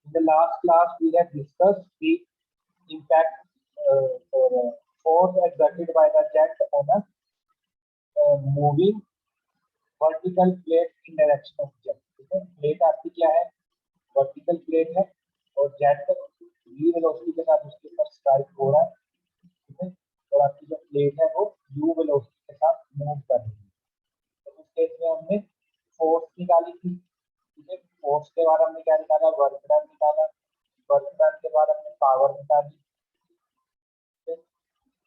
In the last class, we have discussed the impact or force exerted by the jet on a moving vertical plate in direction of jet. ठीक है, plate आपकी क्या है, vertical plate है और jet v velocity के साथ उसके ऊपर स्ट्राइक हो रहा है। ठीक है, और आपकी जो प्लेट है वो u वेलोसिटी के साथ मूव कर रही है। तो उस केस में हमने फोर्स निकाली थी। ठीक है, फोर्स के बाद हमने क्या निकाला, वर्क डन निकाला। वर्क डन के बाद हमने पावर निकाली।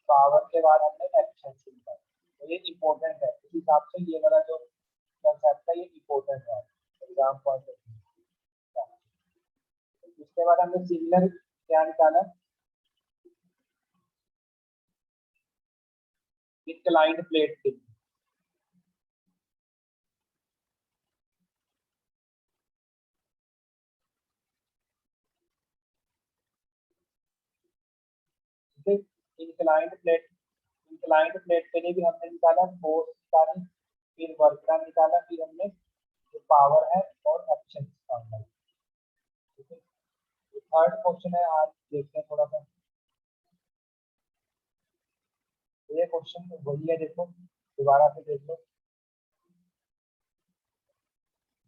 पावर के बाद हमने एफिशिएंसी निकाली। तो ये इंपॉर्टेंट है, इस हिसाब से ये वाला जो कंसेप्ट है ये इंपॉर्टेंट है एग्जाम पॉइंट ऑफ व्यू। उसके बाद हमने सिमिलर क्या निकाला, इंक्लाइंड प्लेट के लिए। इंक्लाइंड प्लेट के लिए भी हमने निकाला फोर्स निकाली, फिर वर्क डन निकाला, फिर हमने जो पावर है और एफिशिएंसी निकाला। ठीक है, थर्ड क्वेश्चन है, आज देखते हैं थोड़ा सा। ये क्वेश्चन वही है, देखो दोबारा से देख लो।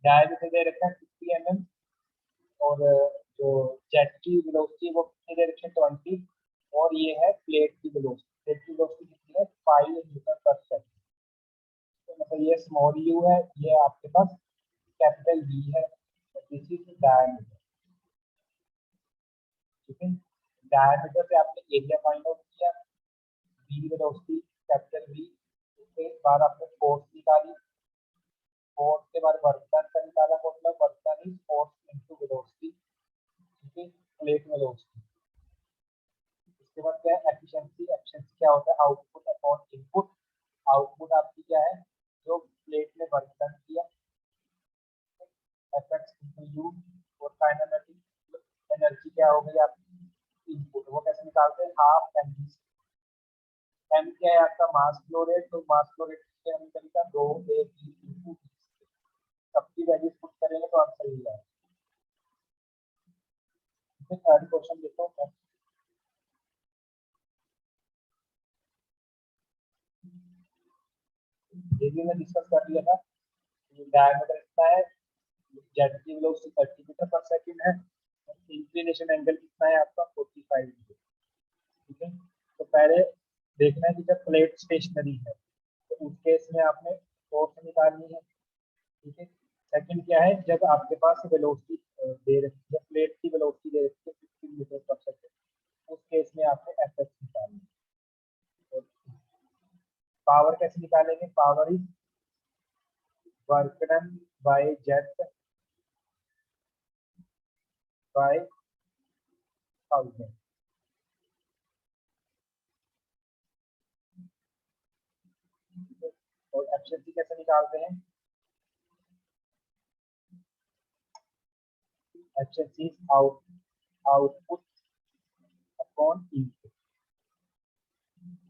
डायमीटर दे रखा है 50 mm और जो जेट की वेलोसिटी वो कितनी दे रखी है 20, और ये है प्लेट की वेलोसिटी। प्लेट की वेलोसिटी कितनी है 5 मीटर पर सेकंड। तो मतलब ये स्मॉल यू है, ये आपके पास कैपिटल वी है, दिस इज डायमीटर। ठीक है, डायमीटर से आपने एरिया फाइंड आउट किया, वी वेलोसिटी कैपिटल वी, उसके बाद आपने फोर्स निकाली, फोर्स के बाद वर्क डन का निकाला, मतलब work done is force into velocity. ठीक है, प्लेट वेलोसिटी। उसके बाद क्या है एफिशिएंसी। एफिशिएंसी क्या होता है, आउटपुट अपॉन इनपुट। आउटपुट आपकी क्या है, जो प्लेट में वर्क डन किया, एफएक्स इनटू यू। और काइनेमेटिक एनर्जी क्या हो गई आपकी, इनपुट। वो कैसे निकालते हैं, हाफ एम जी। एम क्या है आपका मास फ्लो रेट, तो मास फ्लो रेट से हम तरीका रो ए बी इनटू सबकी वैल्यूज पुट करेंगे तो आंसर मिल जाएगा। थर्ड क्वेश्चन देखो, ये भी मैं डिस्कस कर लिया था। डायमीटर कितना है, जेट की वेलोसिटी 30 मीटर पर सेकंड है, इंक्लिनेशन एंगल कितना है आपका 45 डिग्री। ठीक है, तो पहले देखना है कि जब प्लेट स्टेशनरी है तो उस केस में आपने फोर्स निकालनी है। ठीक है, सेकंड क्या है, जब आपके पास वेलोसिटी दे रखी है, प्लेट की वेलोसिटी दे रखी है 15 मीटर पर सेकंड, उस केस में आपने एफएक्स निकालनी है। पावर कैसे निकालेंगे, power is work done by jet by 1000। और एफिशिएंसी कैसे निकालते हैं, efficiency is output upon input.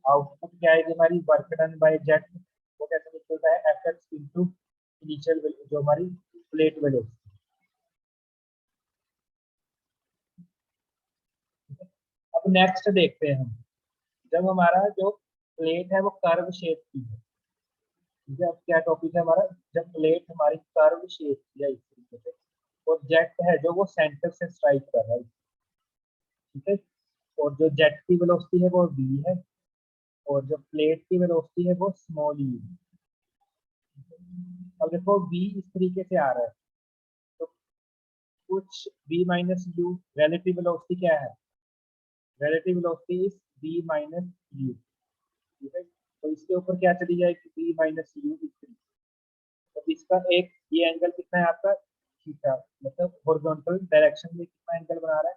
Output क्या है हमारी, वर्क डन बाय जेट, वो कैसे निकलता है एफएक्स इनटू इनिशियल जो हमारी प्लेट वेलोसिटी। अब नेक्स्ट देखते हैं हम, जब हमारा जो प्लेट है वो कर्व शेप की है। ठीक है, अब क्या टॉपिक है हमारा, जब प्लेट हमारी कर्व शेप की है इस तरीके से, और जेट है जो वो सेंटर से स्ट्राइक कर रहा है। ठीक है, और जो जेट की वेलोसिटी है वो v है, और जो प्लेट की वेलोसिटी है वो स्मॉल यू है। अब देखो v इस तरीके से आ रहा है, तो कुछ v minus you, relative velocity क्या है, relative velocity is v minus you. ठीक है, तो इसके ऊपर क्या चली जाएगी, v माइनस यू इस तरीके। तो इसका एक ये एंगल कितना है आपका थीटा, मतलब हॉरिजॉन्टल डायरेक्शन में कितना एंगल बना रहा है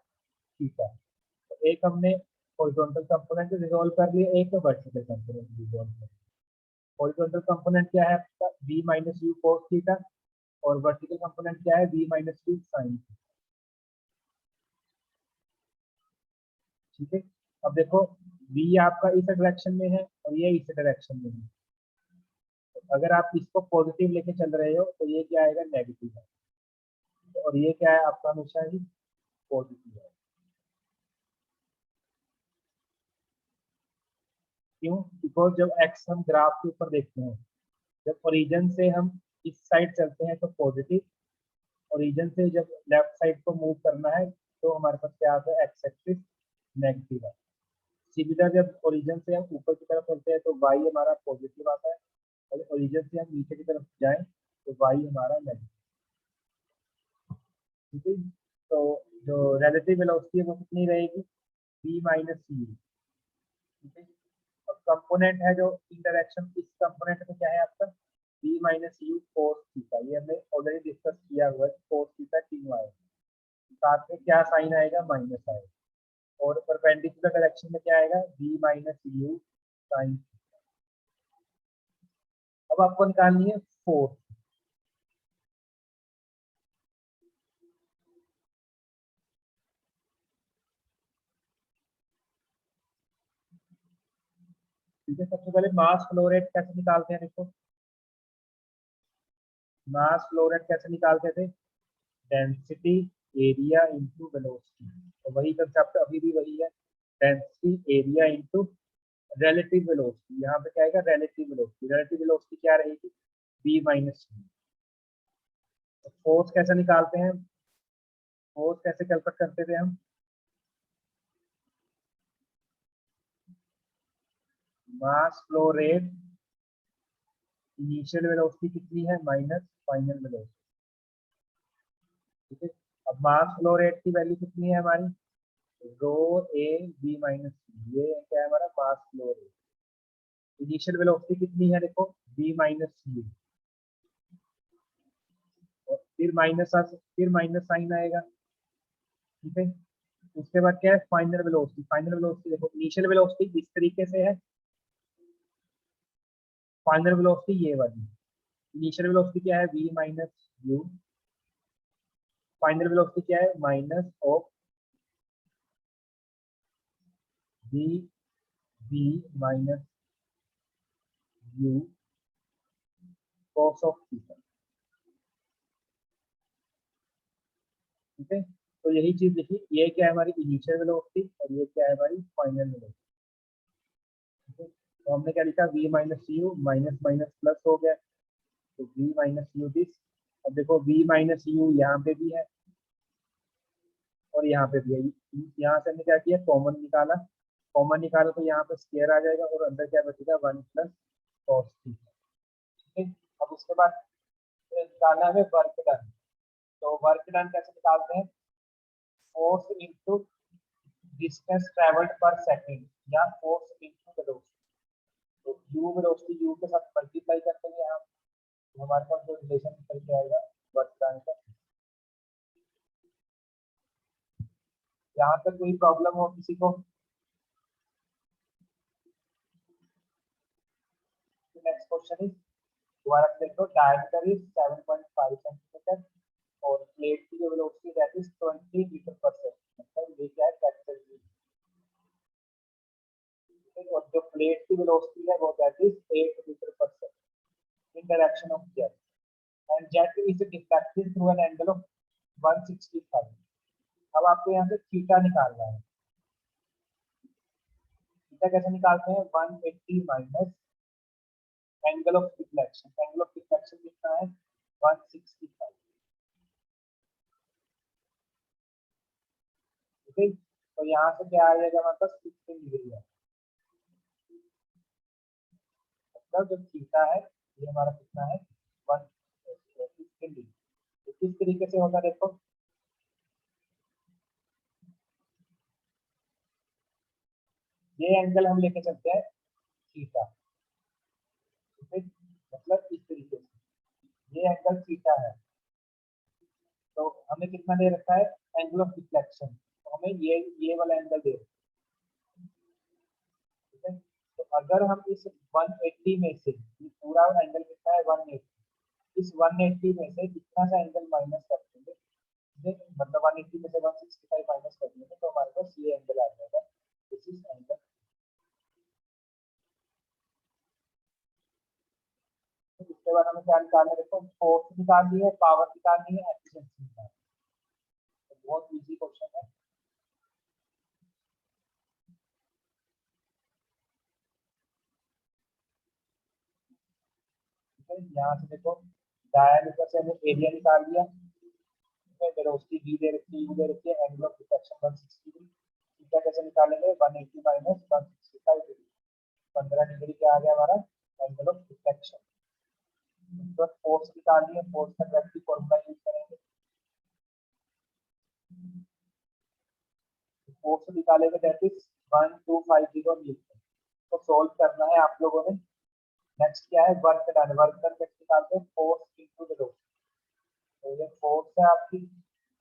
थीटा। तो एक हमने हॉरिजॉन्टल कंपोनेंट रिजॉल्व कर लिया, एक वर्टिकल कंपोनेंट रिजॉल्व कर लिया। हॉरिजॉन्टल कंपोनेंट क्या है आपका v minus you cos theta, और वर्टिकल कंपोनेंट क्या है v माइनस यू sin। ठीक है, अब देखो v आपका इस डायरेक्शन में है और ये इस डायरेक्शन में है। तो अगर आप इसको पॉजिटिव लेके चल रहे हो तो ये क्या आएगा, नेगेटिव है। और ये क्या है आपका हमेशा ही पॉजिटिव है। क्यों? बिकॉज जब एक्स हम ग्राफ के ऊपर देखते हैं, जब ओरिजिन से हम इस साइड चलते हैं तो पॉजिटिव, ओरिजिन से जब लेफ्ट साइड को मूव करना है तो हमारे पास क्या आता है, एक्स एक्सिस नेगेटिव है। सीधा जब ओरिजिन से हम ऊपर की तरफ चलते हैं तो वाई हमारा पॉजिटिव आता है, और ओरिजिन से हम नीचे की तरफ जाएं तो वाई हमारा नेगेटिव। ठीक है, तो जो रिलेटिव वेलोसिटी है वो कितनी रहेगी, v माइनस यू। ठीक है, और कंपोनेंट है जो इंटरेक्शन, इस कंपोनेंट में क्या है आपका, v minus you cos theta, ये हमने ऑलरेडी डिस्कस किया हुआ है, कोस थीटा क्यों आएगा, साथ में क्या साइन आएगा, माइनस आएगा, और परपेंडिकुलर डायरेक्शन में क्या आएगा, v माइनस यू साइन। अब आपको निकालनी है फोर्स। ठीक है, सबसे पहले मास फ्लो रेट कैसे निकालते हैं, देखो मास फ्लो रेट कैसे निकालते थे, डेंसिटी एरिया इंटू वेलोसिटी, तो वही कंसेप्ट अभी भी वही है, density area into relative velocity. यहाँ पे क्या आएगा, रिलेटिव वेलोसिटी, रिलेटिव वेलोसिटी क्या रहेगी, v माइनस यू। फोर्स कैसे निकालते हैं, फोर्स कैसे कैलकुलेट करते थे हम, mass flow rate initial velocity कितनी है, माइनस फाइनल वेलोसिटी। ठीक है, अब मास फ्लो रेट की वैल्यू कितनी है हमारी, रो ए बी माइनस, ये क्या है हमारा mass flow rate. Initial velocity कितनी है, देखो बी माइनस यू, और फिर माइनस साइन आएगा। ठीक है, उसके बाद क्या है, फाइनल वेलोसिटी, फाइनल वेलोसिटी देखो, इनिशियल वेलोसिटी इस तरीके से है, फाइनल वेलोसिटी ये वाली, इनिशियल वेलोसिटी क्या है, v minus you, final velocity क्या है, minus of v v minus you cos of theta. ठीक है, तो यही चीज लिखी, ये क्या है हमारी इनिशियल वेलोसिटी और ये क्या है हमारी फाइनल वेलोसिटी। ठीक है, तो हमने क्या लिखा, v minus you, minus minus plus हो गया, तो v माइनस यू दिस। अब देखो v माइनस यू यहाँ पे भी है और यहाँ पे भी है, यहाँ से हमने क्या किया, कॉमन निकाला, कॉमन निकाला तो यहाँ पे स्क्वायर आ जाएगा और अंदर क्या बचेगा, 1 प्लस कॉस थीटा। ठीक है, अब उसके बाद निकालना है वर्क डन, तो वर्क डन कैसे निकालते हैं, फोर्स इंटू डिस्टेंस ट्रेवल्ड पर सेकंड, या फोर्स इंटू वेलोसिटी, तो यू वेलोसिटी यू के साथ मल्टीप्लाई करते हैं यहाँ, तो हमारे पास जो रिलेशन निकल के आएगा वर्क डन का। यहाँ तक कोई प्रॉब्लम हो किसी को, नेक्स्ट क्वेश्चन इज, दोबारा देखो, डायमीटर इज 7.5 सेंटीमीटर और प्लेट की जो वेलोसिटी दैट इज 20 मीटर पर सेकंड, मतलब ये क्या है, कैपिटल जी। और जो प्लेट की वेलोसिटी है वो दैट इज 8 मीटर पर second in direction of jet, and jet is deflected through an angle of 165। अब आपको यहाँ से थीटा निकालना है, थीटा कैसे निकालते हैं, 180 minus angle of deflection, angle of deflection कितना है, 165। ठीक है, तो यहाँ से क्या आ जाएगा हमारे पास, 15 डिग्री है, मतलब जो थीटा है ये हमारा कितना है, 15 डिग्री। तो किस तरीके से होगा देखो, ये एंगल हम लेके चलते हैं थीटा। ठीक है, मतलब इस तरीके से ये एंगल थीटा है, तो हमें कितना दे रखा है, एंगल ऑफ डिफ्लेक्शन, तो हमें ये वाला एंगल दे रखा है। ठीक है, तो अगर हम इस 180 में से, ये पूरा एंगल कितना है, 180, इस 180 में से कितना सा एंगल माइनस कर देंगे, मतलब 180 में से 165 माइनस कर देंगे तो हमारे पास ये एंगल आ जाएगा, दिस इज एंगल। उसके बाद हमें क्या निकालना है, देखो फोर्स निकालनी है, पावर निकालनी है, एफिशिएंसी निकालनी है, तो बहुत इजी क्वेश्चन है। यहाँ से देखो डायमीटर से हमने एरिया निकाल लिया, वेलोसिटी v दे रखी है, u दे रखी है, angle of deflection 160 degree. Theta कैसे निकालेंगे, 180 माइनस 165 डिग्री, 15 डिग्री क्या आ गया हमारा एंगल ऑफ डिफ्लेक्शन। तो फोर्स निकालनी है, फोर्स का डायरेक्टली फॉर्मूला यूज करेंगे। फोर्स निकालेंगे दैट इज 1250 न्यूटन। तो सॉल्व करना है आप लोगों ने। नेक्स्ट क्या है, वर्क डन। वर्क डन कैसे निकालते हैं, फोर्स इनटू वेलोसिटी। तो ये फोर्स है आपकी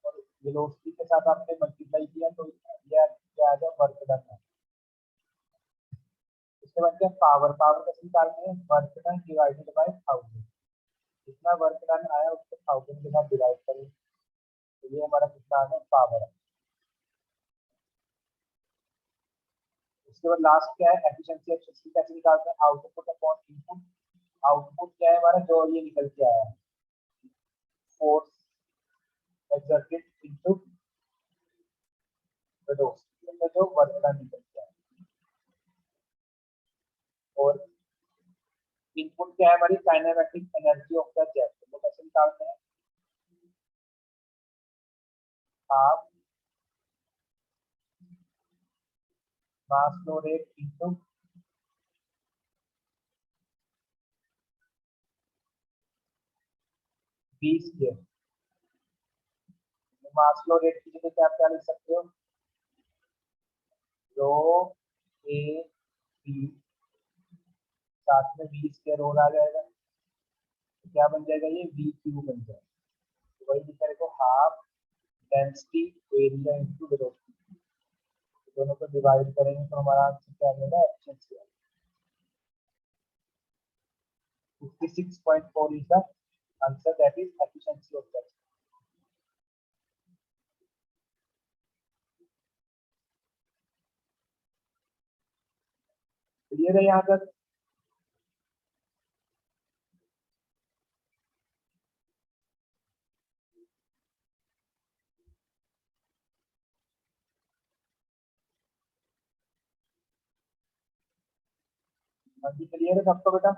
और वेलोसिटी के साथ आपने मल्टीप्लाई किया तो ये क्या आ गया, वर्क डन है। इसके बाद क्या, पावर। पावर कैसे निकालते हैं, वर्क डन डिवाइडेड बाय 1000। जितना वर्क डन आया उसको 1000 के साथ डिवाइड करें, तो ये हमारा कितना आ गया, पावर है। उसके बाद लास्ट क्या है, एफिशिएंसी। एफिशिएंसी कैसे निकालते हैं, आउटपुट अपॉन इनपुट। आउटपुट क्या है हमारा, जो ये निकल के आया है, फोर्स exerted into velocity, तो जो वर्क डन निकल के आया। और इनपुट क्या है हमारी, kinematic energy of the jet. तो कैसे निकालते हैं, half mass flow rate into v square. Mass flow rate की जगह क्या क्या लिख सकते हो, रो ए बी, साथ में v स्क्वायर और आ जाएगा, तो क्या बन जाएगा, ये v क्यूब बन जाएगा। तो वही लिखा है, half density area into velocity. दोनों को डिवाइड करेंगे तो हमारा आंसर क्या आ जाएगा, efficiency. 56.4 is the answer, that is efficiency of that. Clear है यहाँ तक। हाँ जी, क्लियर है सबको बेटा।